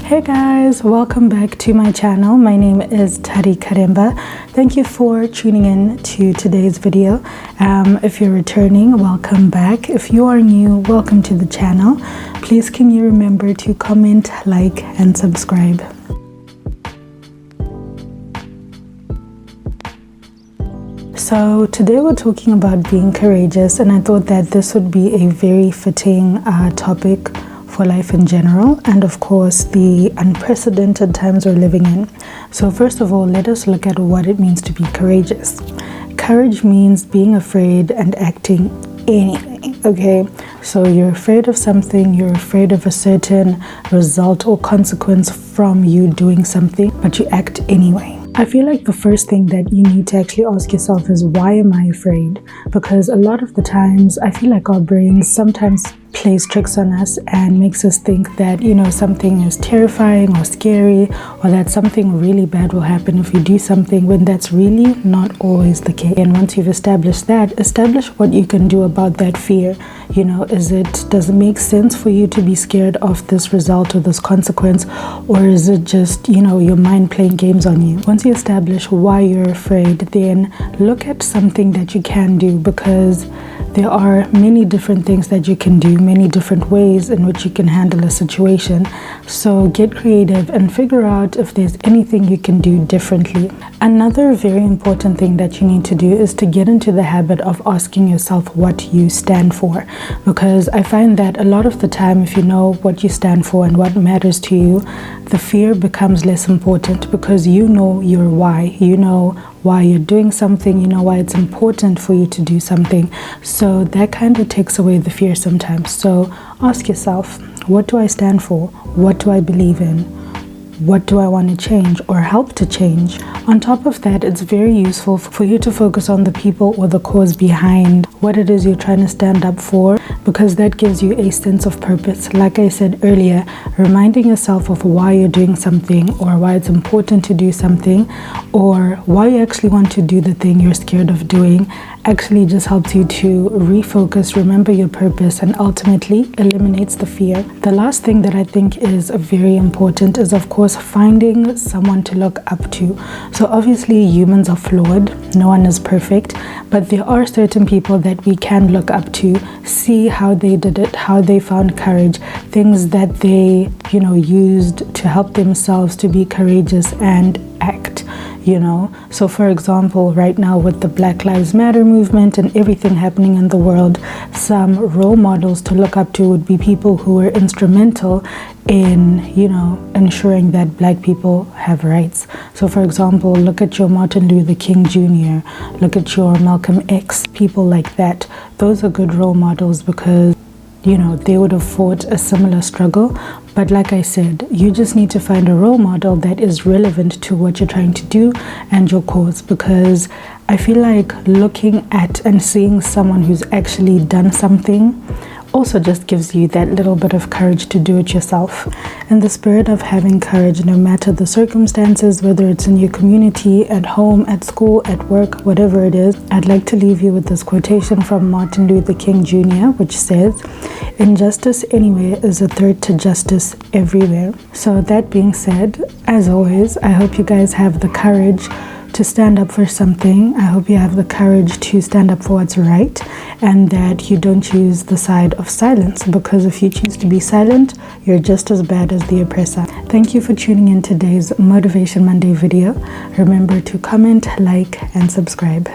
Hey guys, welcome back to my channel. My name is Tarikaremba. Thank you for tuning in to today's video. If you're returning, welcome back. If you are new, welcome to the channel. Please can you remember to comment, like and subscribe. So today we're talking about being courageous, and I thought that this would be a very fitting topic for life in general, and of course the unprecedented times we're living in. So first of all, let us look at what it means to be courageous. Courage means being afraid and acting anyway. Okay, so you're afraid of something, you're afraid of a certain result or consequence from you doing something, but you act anyway. I feel like the first thing that you need to actually ask yourself is, why am I afraid? Because a lot of the times I feel like our brains sometimes plays tricks on us and makes us think that, you know, something is terrifying or scary, or that something really bad will happen if you do something, when that's really not always the case. And once you've established that, establish what you can do about that fear. You know, does it make sense for you to be scared of this result or this consequence, or is it just, you know, your mind playing games on you? Once you establish why you're afraid, then look at something that you can do, because there are many different things that you can do, many different ways in which you can handle a situation. So get creative and figure out if there's anything you can do differently. Another very important thing that you need to do is to get into the habit of asking yourself what you stand for, because I find that a lot of the time, if you know what you stand for and what matters to you, the fear becomes less important, because you know your why, you know why you're doing something, you know why it's important for you to do something. So that kind of takes away the fear sometimes. So ask yourself, what do I stand for? What do I believe in? What do I want to change or help to change? On top of that, it's very useful for you to focus on the people or the cause behind what it is you're trying to stand up for, because that gives you a sense of purpose. Like I said earlier, reminding yourself of why you're doing something, or why it's important to do something, or why you actually want to do the thing you're scared of doing, actually just helps you to refocus, remember your purpose, and ultimately eliminates the fear. The last thing that I think is very important is, of course, finding someone to look up to. So obviously humans are flawed, no one is perfect, but there are certain people that we can look up to, see how they did it, how they found courage, things that they, you know, used to help themselves to be courageous and act. You know, so for example, right now with the Black Lives Matter movement and everything happening in the world, some role models to look up to would be people who were instrumental in, you know, ensuring that Black people have rights. So for example, look at your Martin Luther King Jr., look at your Malcolm X, people like that. Those are good role models, because, you know, they would have fought a similar struggle. But like I said, you just need to find a role model that is relevant to what you're trying to do and your cause, because I feel like looking at and seeing someone who's actually done something also just gives you that little bit of courage to do it yourself. In the spirit of having courage, no matter the circumstances, whether it's in your community, at home, at school, at work, whatever it is, I'd like to leave you with this quotation from Martin Luther King Jr., which says, "Injustice anywhere is a threat to justice everywhere." So that being said, as always, I hope you guys have the courage to stand up for something. I hope you have the courage to stand up for what's right, and that you don't choose the side of silence, because if you choose to be silent, you're just as bad as the oppressor. Thank you for tuning in today's Motivation Monday video. Remember to comment, like and subscribe.